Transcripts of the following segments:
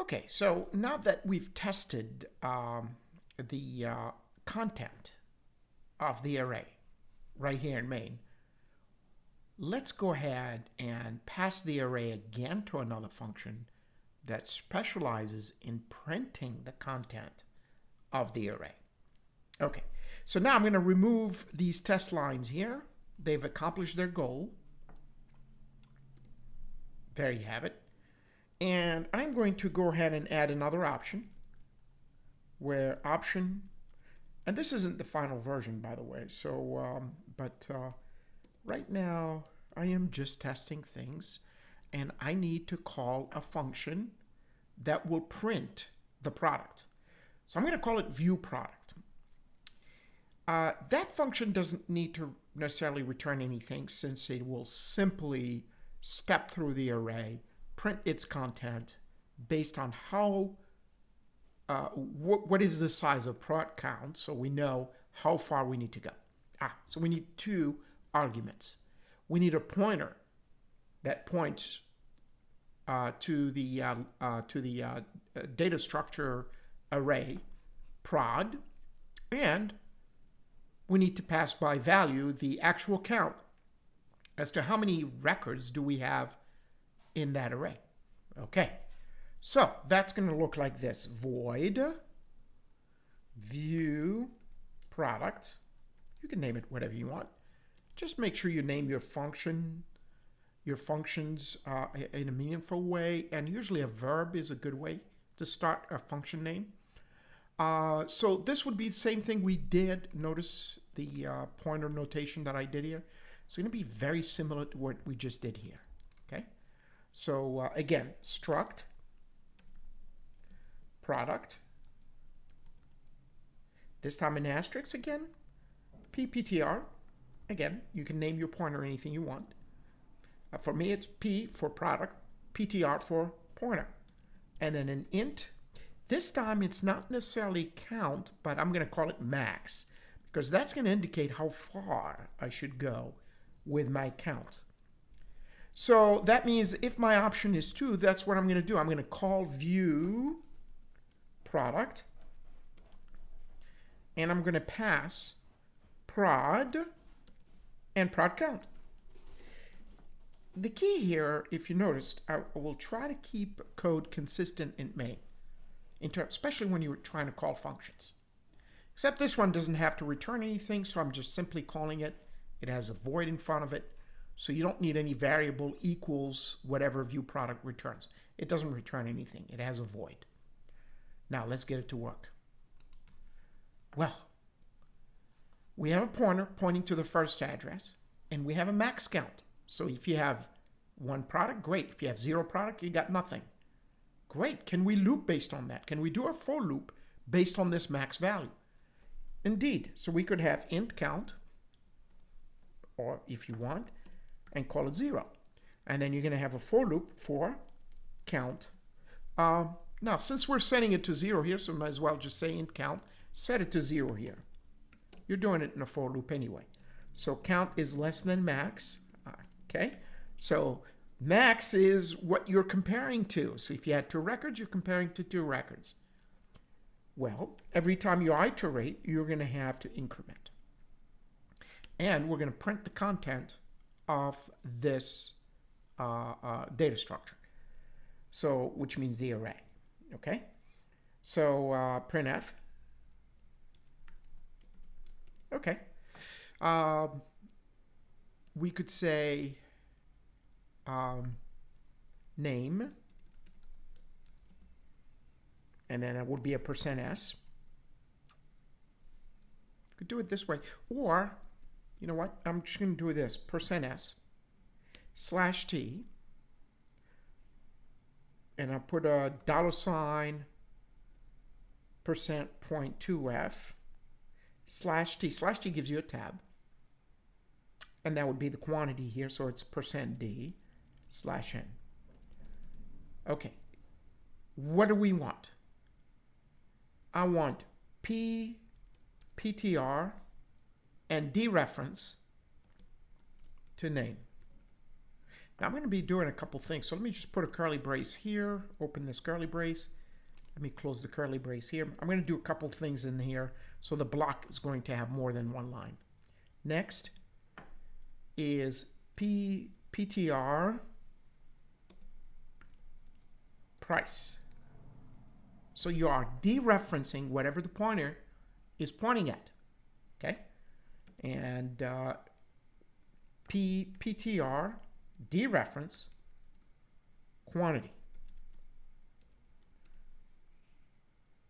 Okay, so now that we've tested the content of the array right here in main, let's go ahead and pass the array again to another function that specializes in printing the content of the array. Okay, so now I'm going to remove these test lines here. They've accomplished their goal. There you have it. And I'm going to go ahead and add another option where option, and this isn't the final version, by the way, so right now I am just testing things, and I need to call a function that will print the product. So I'm going to call it view product. That function doesn't need to necessarily return anything, since it will simply step through the array, print its content based on how what is the size of product count, so we know how far we need to go. So we need two arguments. We need a pointer that points to the data structure array prod, and we need to pass by value the actual count as to how many records do we have in that array. Okay, so that's going to look like this. Void view product. You can name it whatever you want. Just make sure you name your functions in a meaningful way, and usually a verb is a good way to start a function name. So this would be the same thing we did. Notice the pointer notation that I did here. It's going to be very similar to what we just did here. Okay, so again, struct product, this time in asterisk again, pptr. Again, you can name your pointer anything you want. For me, it's P for product, PTR for pointer. And then an int. This time, it's not necessarily count, but I'm going to call it max, because that's going to indicate how far I should go with my count. So that means if my option is 2, that's what I'm going to do. I'm going to call view product, and I'm going to pass prod and prod count. The key here, if you noticed, I will try to keep code consistent in main, especially when you're trying to call functions. Except this one doesn't have to return anything, so I'm just simply calling it. It has a void in front of it, so you don't need any variable equals whatever view product returns. It doesn't return anything. It has a void. Now let's get it to work. Well, we have a pointer pointing to the first address, and we have a max count. So if you have 1 product, great. If you have 0 product, you got nothing. Great. Can we loop based on that? Can we do a for loop based on this max value? Indeed. So we could have int count, or if you want, and call it 0. And then you're going to have a for loop for count. Now, since we're setting it to 0 here, so might as well just say int count, set it to 0 here. You're doing it in a for loop anyway. So count is less than max. Okay, so max is what you're comparing to. So if you had 2 records, you're comparing to 2 records. Well, every time you iterate, you're going to have to increment. And we're going to print the content of this data structure, so which means the array. Okay, so printf. Okay, we could say name, and then it would be a %s. You could do it this way, or you know what? I'm just going to do this: %s /t, and I'll put a $% %.2f /t. /t gives you a tab, and that would be the quantity here, so it's %d /n. Okay, what do we want? I want p, ptr, and dereference to name. Now I'm going to be doing a couple things. So let me just put a curly brace here, open this curly brace. Let me close the curly brace here. I'm going to do a couple things in here. So the block is going to have more than one line. Next is PTR price. So you are dereferencing whatever the pointer is pointing at. Okay? And PTR dereference quantity.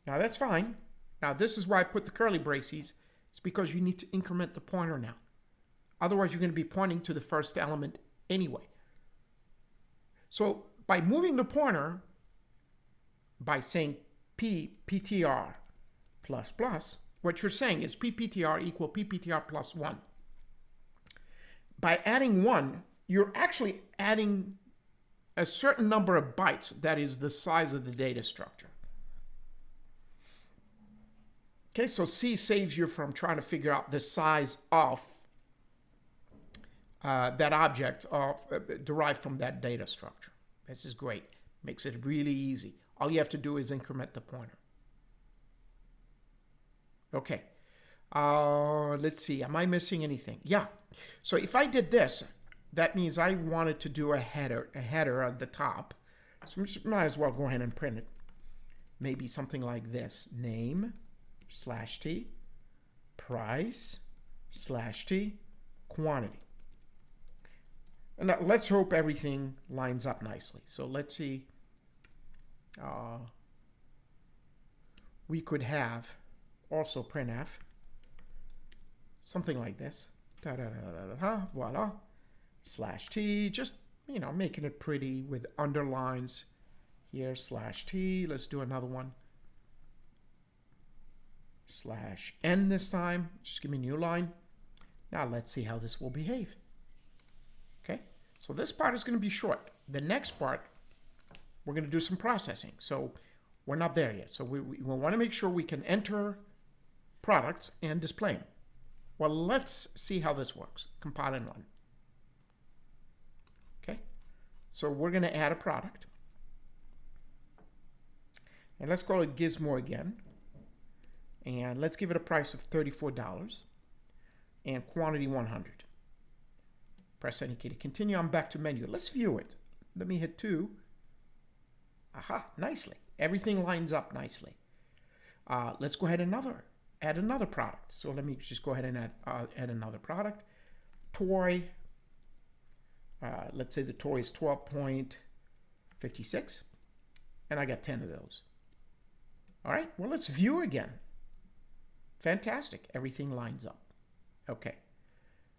Now that's fine. Now this is why I put the curly braces. It's because you need to increment the pointer now. Otherwise you're going to be pointing to the first element anyway. So by moving the pointer, by saying PTR plus plus, what you're saying is PPTR equal PPTR plus 1. By adding 1, you're actually adding a certain number of bytes that is the size of the data structure. Okay, so C saves you from trying to figure out the size of that object derived from that data structure. This is great. Makes it really easy. All you have to do is increment the pointer. Okay. Let's see. Am I missing anything? Yeah. So if I did this, that means I wanted to do a header at the top. So I might as well go ahead and print it. Maybe something like this. Name /t, price /t, quantity. And now let's hope everything lines up nicely. So let's see. We could have also printf, something like this. Voila. /t, just, you know, making it pretty with underlines here. /t, let's do another one. /n this time, just give me a new line. Now let's see how this will behave. Okay, so this part is going to be short. The next part, we're going to do some processing. So we're not there yet. So we want to make sure we can enter products and display them. Well, let's see how this works. Compile and run. Okay, so we're going to add a product. And let's call it Gizmo again. And let's give it a price of $34 and quantity 100. Press any key to continue. I'm back to menu. Let's view it. Let me hit 2. Aha, nicely. Everything lines up nicely. Let's go ahead and add another product. So let me just go ahead and add another product. Toy. Let's say the toy is 12.56. And I got 10 of those. All right, well, let's view again. Fantastic. Everything lines up. Okay.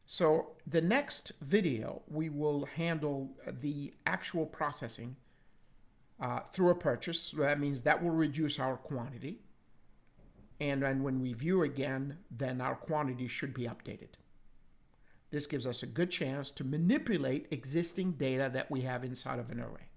So the next video, we will handle the actual processing through a purchase. So that means that will reduce our quantity. And then when we view again, then our quantity should be updated. This gives us a good chance to manipulate existing data that we have inside of an array.